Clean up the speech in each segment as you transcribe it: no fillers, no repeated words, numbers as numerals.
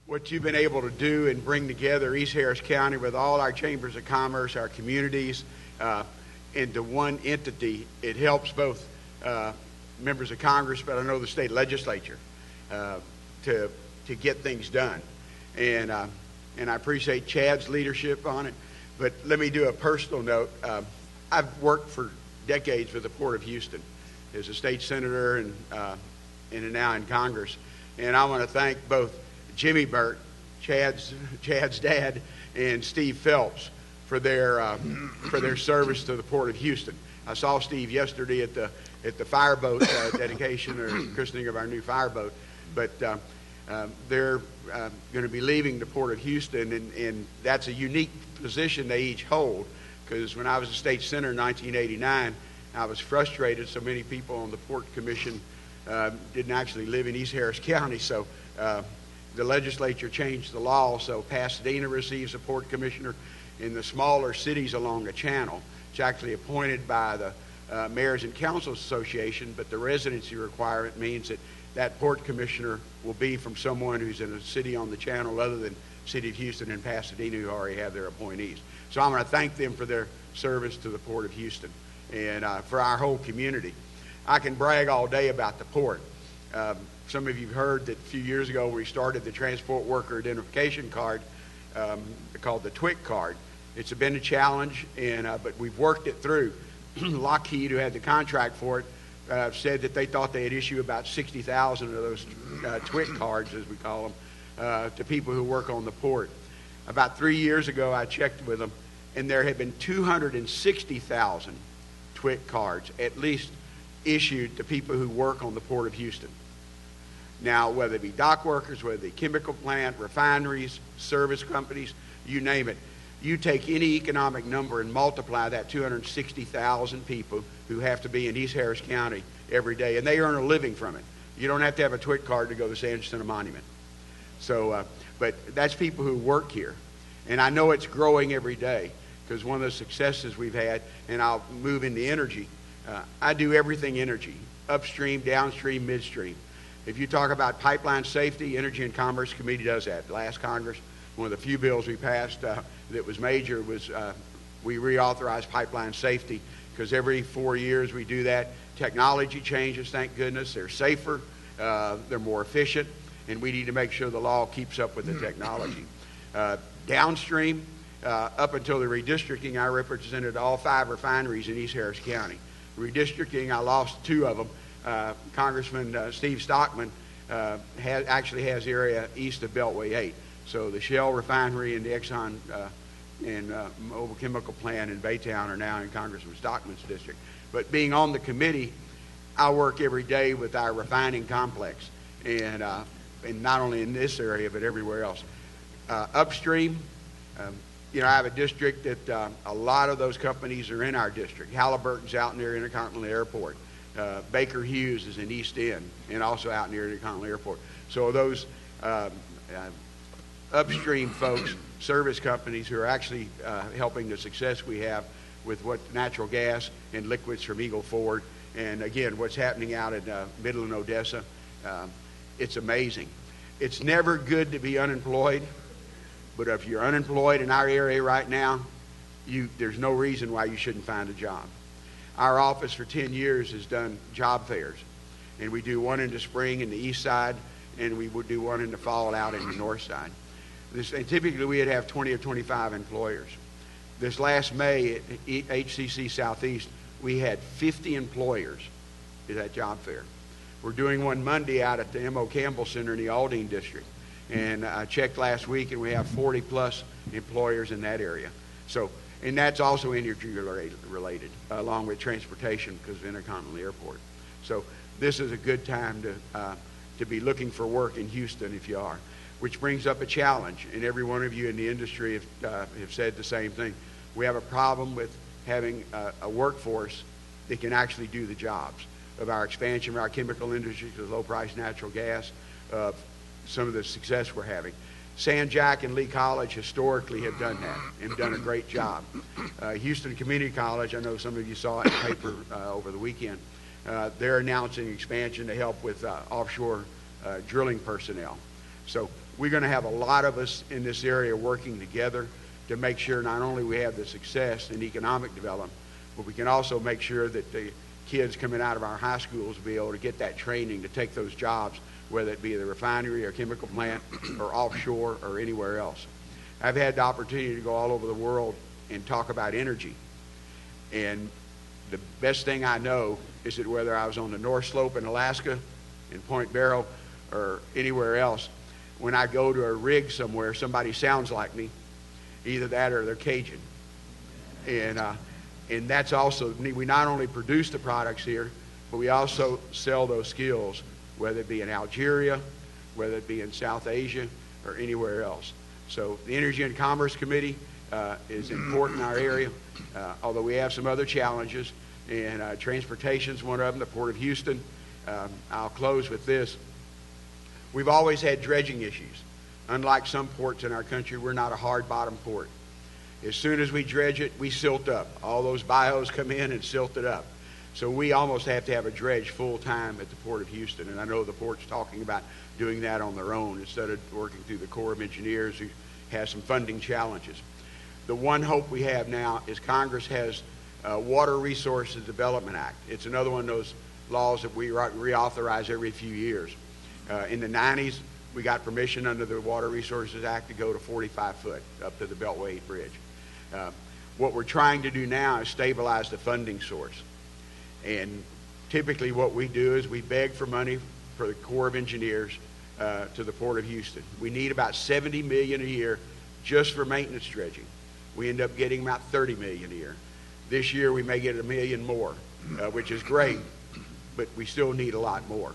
what you've been able to do and bring together East Harris County with all our chambers of commerce, our communities, into one entity. It helps both members of Congress, but I know the state legislature, to get things done. And I appreciate Chad's leadership on it. But let me do a personal note. I've worked for decades with the Port of Houston as a state senator and now in Congress. And I want to thank both Jimmy Burt, Chad's dad, and Steve Phelps for their service to the Port of Houston. I saw Steve yesterday at the fireboat dedication or christening of our new fireboat. But they're going to be leaving the Port of Houston, and that's a unique position they each hold, because when I was a state senator in 1989, I was frustrated so many people on the Port Commission didn't actually live in East Harris County, so the legislature changed the law, so Pasadena receives a Port Commissioner. In the smaller cities along the channel, it's actually appointed by the Mayors and Councils Association, but the residency requirement means that Port Commissioner will be from someone who's in a city on the channel other than City of Houston and Pasadena, who already have their appointees. So I'm going to thank them for their service to the Port of Houston and for our whole community. I can brag all day about the port. Some of you have heard that a few years ago we started the Transport Worker Identification Card called the TWIC card. It's been a challenge, but we've worked it through. Lockheed, who had the contract for it, said that they thought they'd issue about 60,000 of those TWIC cards, as we call them, to people who work on the port. About 3 years ago, I checked with them, and there had been 260,000 TWIC cards, at least, issued to people who work on the Port of Houston. Now, whether it be dock workers, whether it be chemical plant, refineries, service companies, you name it, you take any economic number and multiply that 260,000 people who have to be in East Harris County every day, and they earn a living from it. You don't have to have a TWIC card to go to the San Jacinto Monument. So, but that's people who work here. And I know it's growing every day, because one of the successes we've had, and I'll move into energy, I do everything energy, upstream, downstream, midstream. If you talk about pipeline safety, Energy and Commerce Committee does that. Last Congress, one of the few bills we passed that was major was we reauthorized pipeline safety, because every 4 years we do that. Technology changes, thank goodness. They're safer, they're more efficient, and we need to make sure the law keeps up with the technology. Downstream, up until the redistricting, I represented all 5 refineries in East Harris County. Redistricting, I lost 2 of them. Congressman Steve Stockman actually has the area east of Beltway 8. So the Shell refinery and the Exxon and Mobile Chemical plant in Baytown are now in Congressman Stockman's district. But being on the committee, I work every day with our refining complex, and not only in this area but everywhere else. Upstream, I have a district that a lot of those companies are in our district. Halliburton's out near Intercontinental Airport. Baker Hughes is in East End and also out near Intercontinental Airport. So those upstream folks, service companies who are actually helping the success we have with what natural gas and liquids from Eagle Ford, and again, what's happening out in Midland, Odessa, it's amazing. It's never good to be unemployed, but if you're unemployed in our area right now, there's no reason why you shouldn't find a job. Our office for 10 years has done job fairs, and we do one in the spring in the east side, and we would do one in the fall out in the north side. And typically we'd have 20 or 25 employers. This last May at HCC Southeast, we had 50 employers at that job fair. We're doing one Monday out at the M.O. Campbell Center in the Aldine District. And I checked last week, and we have 40-plus employers in that area. So, and that's also energy related, along with transportation, because of Intercontinental Airport. So this is a good time to be looking for work in Houston if you are. Which brings up a challenge, and every one of you in the industry have said the same thing. We have a problem with having a workforce that can actually do the jobs of our expansion of our chemical industry to low-price natural gas, some of the success we're having. San Jack and Lee College historically have done that and done a great job. Houston Community College, I know some of you saw it in the paper over the weekend, they're announcing expansion to help with offshore drilling personnel. So we're going to have a lot of us in this area working together to make sure not only we have the success in economic development, but we can also make sure that the kids coming out of our high schools will be able to get that training to take those jobs, whether it be the refinery or chemical plant or offshore or anywhere else. I've had the opportunity to go all over the world and talk about energy. And the best thing I know is that whether I was on the North Slope in Alaska, in Point Barrow, or anywhere else, when I go to a rig somewhere, somebody sounds like me, either that or they're Cajun. And that's also, we not only produce the products here, but we also sell those skills, whether it be in Algeria, whether it be in South Asia, or anywhere else. So the Energy and Commerce Committee is important in our area, although we have some other challenges, and transportation's one of them, the Port of Houston. I'll close with this. We've always had dredging issues. Unlike some ports in our country, we're not a hard bottom port. As soon as we dredge it, we silt up. All those bios come in and silt it up. So we almost have to have a dredge full time at the Port of Houston, and I know the port's talking about doing that on their own instead of working through the Corps of Engineers, who has some funding challenges. The one hope we have now is Congress has Water Resources Development Act. It's another one of those laws that we reauthorize every few years. In the 90s, we got permission under the Water Resources Act to go to 45 foot up to the Beltway Bridge. What we're trying to do now is stabilize the funding source. And typically what we do is we beg for money for the Corps of Engineers to the Port of Houston. We need about $70 million a year just for maintenance dredging. We end up getting about $30 million a year. This year we may get $1 million more, which is great, but we still need a lot more.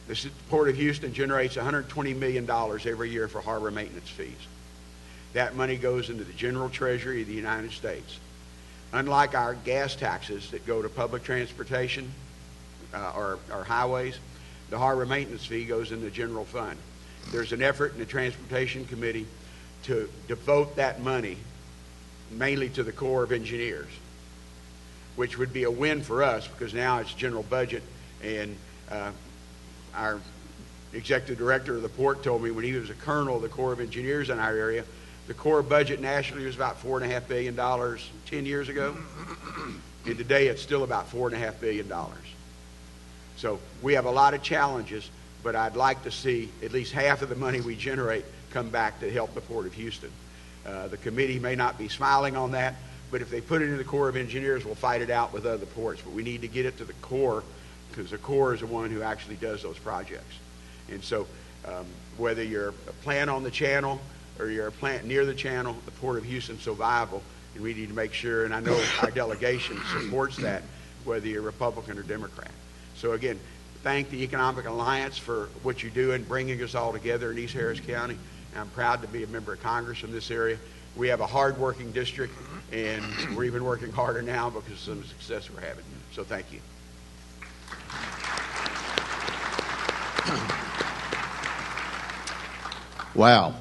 The Port of Houston generates $120 million every year for harbor maintenance fees. That money goes into the general treasury of the United States. Unlike our gas taxes that go to public transportation or highways, the harbor maintenance fee goes in the general fund. There's an effort in the Transportation Committee to devote that money mainly to the Corps of Engineers, which would be a win for us because now it's general budget. And our executive director of the port told me when he was a colonel of the Corps of Engineers in our area, the Corps budget nationally was about $4.5 billion 10 years ago, and today it's still about $4.5 billion. So we have a lot of challenges, but I'd like to see at least half of the money we generate come back to help the Port of Houston. The committee may not be smiling on that, but if they put it in the Corps of Engineers, we'll fight it out with other ports. But we need to get it to the Corps because the Corps is the one who actually does those projects. And so whether you're a plant on the channel or you're a plant near the channel, the Port of Houston's so viable, and we need to make sure, and I know our delegation supports that, whether you're Republican or Democrat. So again, thank the Economic Alliance for what you do in bringing us all together in East Harris County. And I'm proud to be a member of Congress in this area. We have a hard-working district, and we're even working harder now because of some success we're having. So thank you. Wow.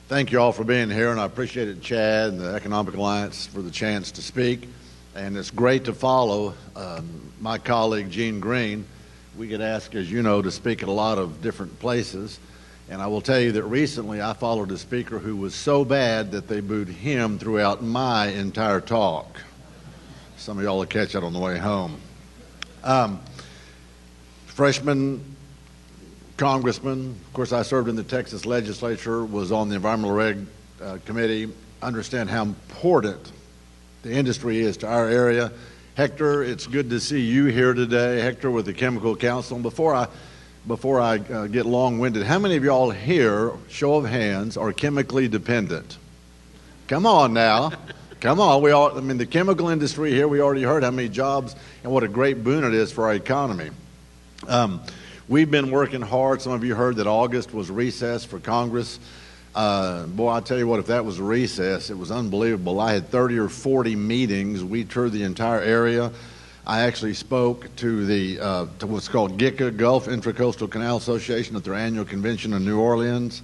Thank you all for being here, and I appreciate it, Chad and the Economic Alliance, for the chance to speak. And it's great to follow my colleague, Gene Green. We get asked, as you know, to speak at a lot of different places. And I will tell you that recently I followed a speaker who was so bad that they booed him throughout my entire talk. Some of y'all will catch that on the way home. Freshman Congressman, of course, I served in the Texas legislature, was on the Environmental Reg Committee, understand how important the industry is to our area. Hector, it's good to see you here today. Hector with the Chemical Council. And before I get long-winded, how many of y'all here, show of hands, are chemically dependent? Come on now. Come on. The chemical industry here, we already heard how many jobs and what a great boon it is for our economy. We've been working hard. Some of you heard that August was recess for Congress. Boy, I tell you what, if that was a recess, it was unbelievable. I had 30 or 40 meetings. We toured the entire area. I actually spoke to what's called GICA, Gulf Intracoastal Canal Association, at their annual convention in New Orleans.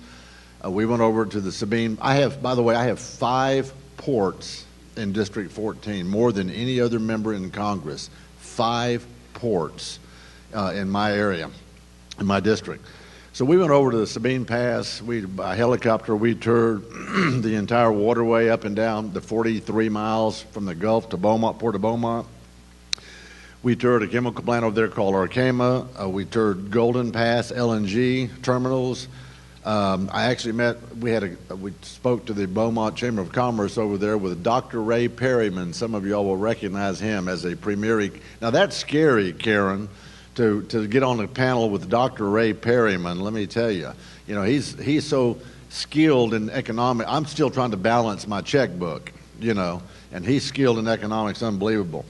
We went over to the Sabine. I have 5 ports in District 14, more than any other member in Congress. 5 ports in my area, in my district. So we went over to the Sabine Pass. By helicopter, we toured the entire waterway up and down the 43 miles from the Gulf to Beaumont, Port of Beaumont. We toured a chemical plant over there called Arkema. We toured Golden Pass LNG terminals. We spoke to the Beaumont Chamber of Commerce over there with Dr. Ray Perryman. Some of y'all will recognize him as a premier. Now that's scary, Karen, to get on a panel with Dr. Ray Perryman. Let me tell you, he's so skilled in economics. I'm still trying to balance my checkbook, and he's skilled in economics, unbelievable.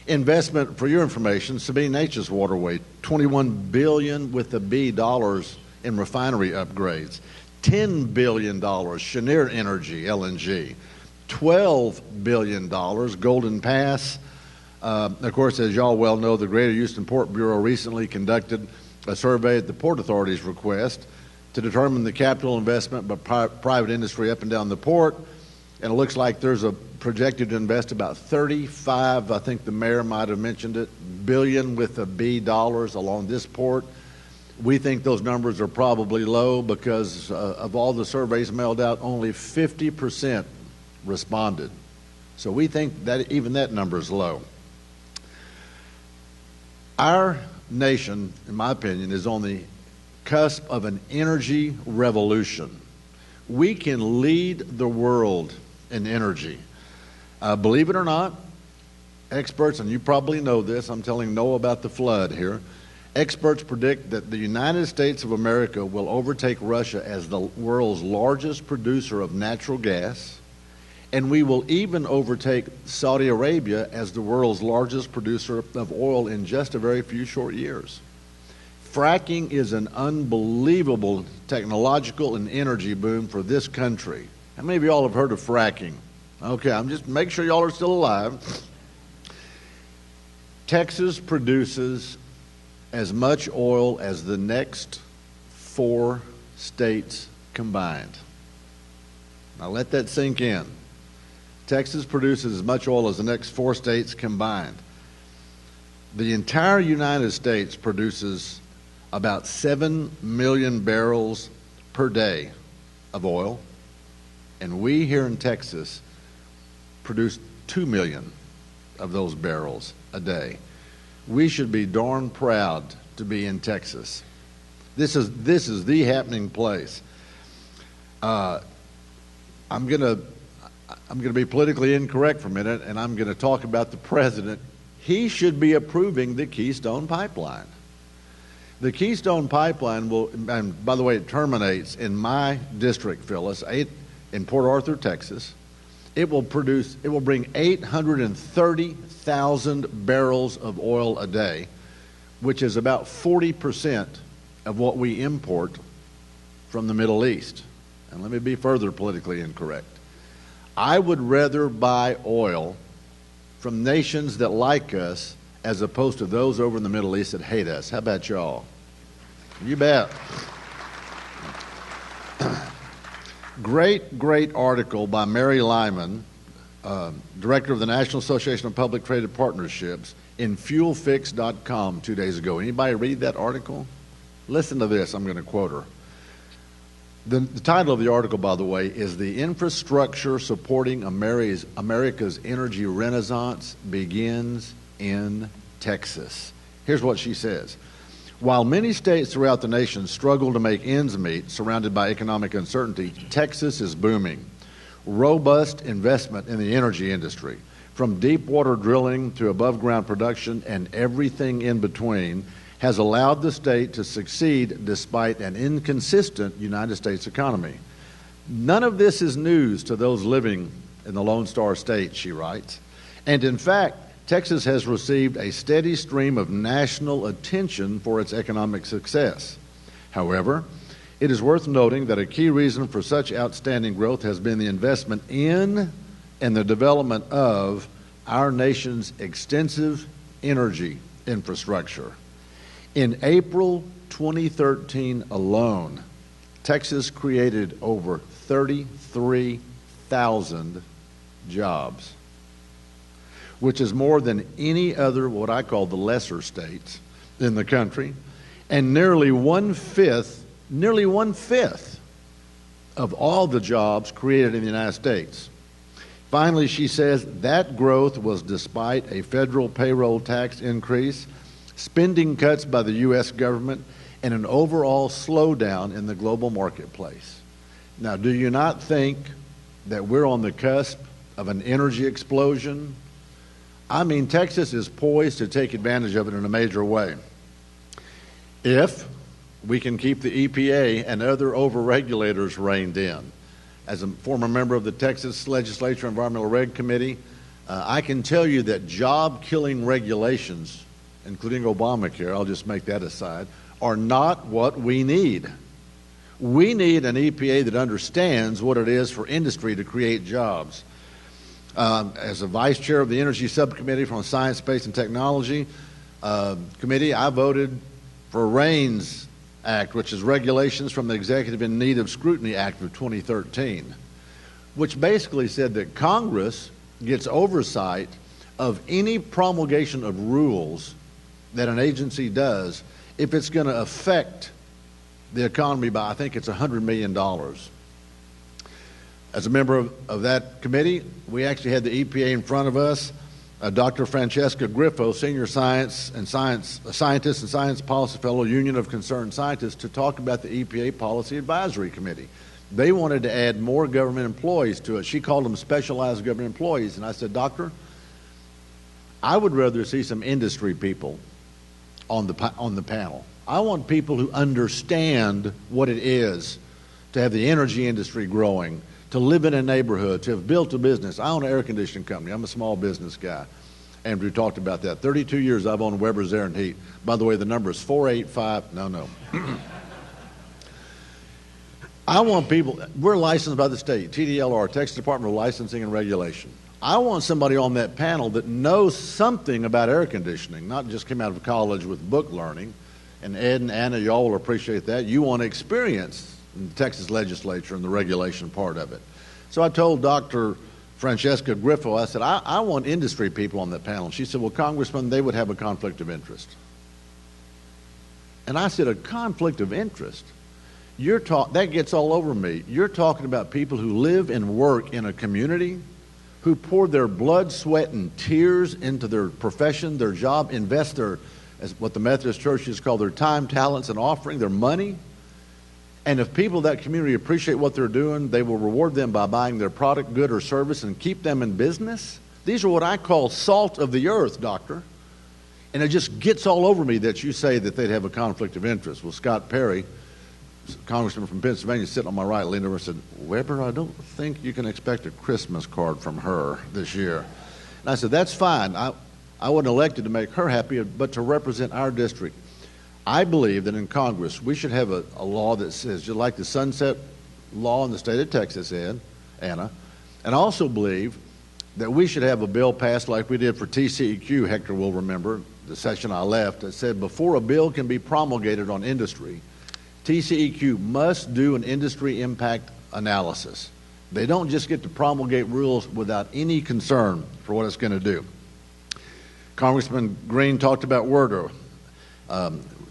Investment, for your information, Sabine Neches Waterway, $21 billion with a B dollars in refinery upgrades, $10 billion Cheniere Energy LNG, $12 billion Golden Pass. Of course, as y'all well know, the Greater Houston Port Bureau recently conducted a survey at the Port Authority's request to determine the capital investment by private industry up and down the port. And it looks like there's a projected to invest about 35, I think the mayor might have mentioned it, billion with a B dollars along this port. We think those numbers are probably low because of all the surveys mailed out, only 50% responded. So we think that even that number is low. Our nation, in my opinion, is on the cusp of an energy revolution. We can lead the world in energy. Believe it or not, experts, and you probably know this, I'm telling Noah about the flood here. Experts predict that the United States of America will overtake Russia as the world's largest producer of natural gas, and we will even overtake Saudi Arabia as the world's largest producer of oil in just a very few short years. Fracking is an unbelievable technological and energy boom for this country. How many of y'all have heard of fracking? Okay, I'm just making sure y'all are still alive. Texas produces as much oil as the next 4 states combined. Now let that sink in. Texas produces as much oil as the next 4 states combined. The entire United States produces about 7 million barrels per day of oil, and we here in Texas produce 2 million of those barrels a day. We should be darn proud to be in Texas. This is the happening place. I'm gonna be politically incorrect for a minute, and I'm gonna talk about the president. He should be approving the Keystone Pipeline. The Keystone Pipeline will, and by the way, it terminates in my district, Phyllis, in Port Arthur, Texas. It will bring 830,000 barrels of oil a day, which is about 40% of what we import from the Middle East. And let me be further politically incorrect. I would rather buy oil from nations that like us as opposed to those over in the Middle East that hate us. How about y'all? You bet. Great article by Mary Lyman, director of the National Association of Public Traded Partnerships, in fuelfix.com 2 days ago. Anybody read that article? Listen to this. I'm going to quote her. The title of the article, by the way, is "The Infrastructure Supporting America's Energy Renaissance Begins in Texas." Here's what she says. While many states throughout the nation struggle to make ends meet, surrounded by economic uncertainty, Texas is booming. Robust investment in the energy industry, from deep water drilling to above ground production and everything in between, has allowed the state to succeed despite an inconsistent United States economy. None of this is news to those living in the Lone Star State, she writes. And in fact, Texas has received a steady stream of national attention for its economic success. However, it is worth noting that a key reason for such outstanding growth has been the investment in and the development of our nation's extensive energy infrastructure. In April 2013 alone, Texas created over 33,000 jobs, which is more than any other, what I call the lesser states in the country, and nearly 1/5 nearly 1/5 of all the jobs created in the United States. Finally, she says that growth was despite a federal payroll tax increase, spending cuts by the U.S. government, and an overall slowdown in the global marketplace. Now, do you not think that we're on the cusp of an energy explosion? I mean, Texas is poised to take advantage of it in a major way. If we can keep the EPA and other over-regulators reined in. As a former member of the Texas Legislature Environmental Reg Committee, I can tell you that job-killing regulations, including Obamacare, I'll just make that aside, are not what we need. We need an EPA that understands what it is for industry to create jobs. As a vice chair of the Energy Subcommittee from the Science, Space, and Technology Committee, I voted for RAINS Act, which is Regulations from the Executive in Need of Scrutiny Act of 2013, which basically said that Congress gets oversight of any promulgation of rules that an agency does if it's going to affect the economy by, I think it's $100 million. As a member of that committee, we actually had the EPA in front of us. Dr. Francesca Griffo, Senior Scientist and Science Policy Fellow, Union of Concerned Scientists, to talk about the EPA Policy Advisory Committee. They wanted to add more government employees to it. She called them specialized government employees. And I said, Doctor, I would rather see some industry people on the panel. I want people who understand what it is to have the energy industry growing, to live in a neighborhood, to have built a business. I own an air conditioning company. I'm a small business guy. Andrew talked about that. 32 years I've owned Weber's Air and Heat. By the way, the number is 485. No. I want people, we're licensed by the state, TDLR, Texas Department of Licensing and Regulation. I want somebody on that panel that knows something about air conditioning, not just came out of college with book learning. And Ed and Anna, y'all will appreciate that. You want experience in the Texas legislature and the regulation part of it. So I told Dr. Francesca Griffo, I said, I want industry people on that panel. And she said, well, Congressman, they would have a conflict of interest. And I said, a conflict of interest? That gets all over me. You're talking about people who live and work in a community, who pour their blood, sweat, and tears into their profession, their job, invest their, as what the Methodist churches call their time, talents, and offering, their money. And if people in that community appreciate what they're doing, they will reward them by buying their product, good, or service and keep them in business. These are what I call salt of the earth, Doctor. And it just gets all over me that you say that they'd have a conflict of interest. Well, Scott Perry, Congressman from Pennsylvania, sitting on my right, leaned over and said, Weber, I don't think you can expect a Christmas card from her this year. And I said, that's fine. I wasn't elected to make her happy, but to represent our district. I believe that in Congress we should have a law that says, just like the sunset law in the state of Texas, Anna, and I also believe that we should have a bill passed like we did for TCEQ, Hector will remember, the session I left, that said before a bill can be promulgated on industry, TCEQ must do an industry impact analysis. They don't just get to promulgate rules without any concern for what it's going to do. Congressman Green talked about WRDA.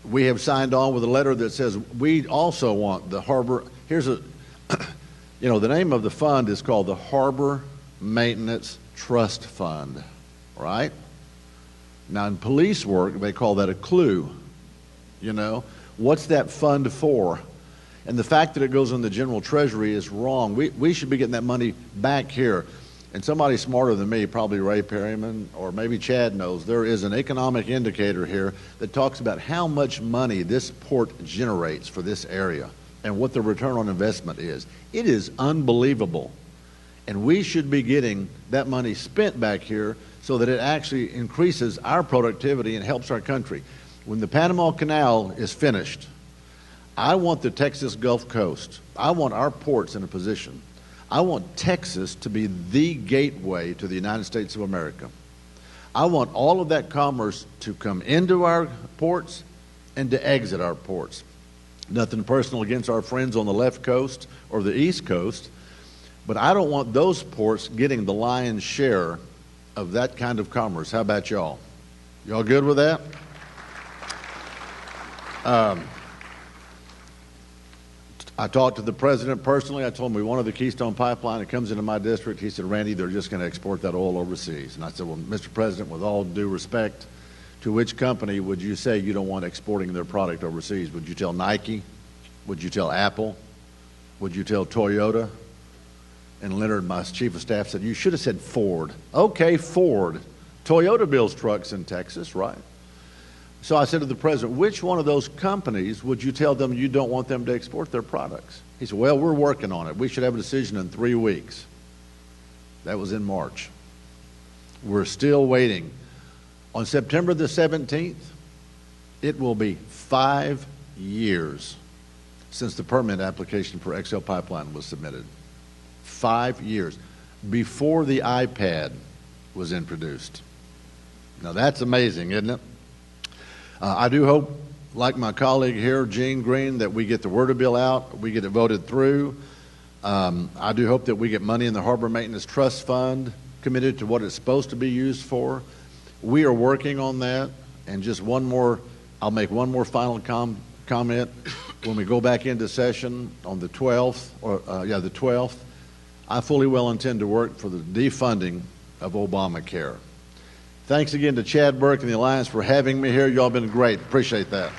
We have signed on with a letter that says we also want the harbor. The name of the fund is called the Harbor Maintenance Trust Fund, right? Now in police work, they call that a clue. What's that fund for? And the fact that it goes in the general treasury is wrong. We should be getting that money back here. And somebody smarter than me, probably Ray Perryman or maybe Chad knows, there is an economic indicator here that talks about how much money this port generates for this area and what the return on investment is. It is unbelievable. And we should be getting that money spent back here so that it actually increases our productivity and helps our country. When the Panama Canal is finished, I want the Texas Gulf Coast, I want our ports in a position. I want Texas to be the gateway to the United States of America. I want all of that commerce to come into our ports and to exit our ports. Nothing personal against our friends on the left coast or the east coast, but I don't want those ports getting the lion's share of that kind of commerce. How about y'all? Y'all good with that? I talked to the president personally. I told him we wanted the Keystone Pipeline. It comes into my district. He said, Randy, they're just going to export that oil overseas. And I said, well, Mr. President, with all due respect, to which company would you say you don't want exporting their product overseas? Would you tell Nike? Would you tell Apple? Would you tell Toyota? And Leonard, my chief of staff, said, you should have said Ford. Okay, Ford. Toyota builds trucks in Texas, right? So I said to the president, which one of those companies would you tell them you don't want them to export their products? He said, well, we're working on it. We should have a decision in 3 weeks. That was in March. We're still waiting. On September the 17th, it will be 5 years since the permit application for XL Pipeline was submitted. 5 years before the iPad was introduced. Now that's amazing, isn't it? I do hope, like my colleague here, Gene Green, that we get the word of bill out, we get it voted through. I do hope that we get money in the Harbor Maintenance Trust Fund committed to what it's supposed to be used for. We are working on that. And just one more, I'll make one more final comment. When we go back into session on the 12th, the 12th, I fully well intend to work for the defunding of Obamacare. Thanks again to Chad Burke and the Alliance for having me here. Y'all been great. Appreciate that.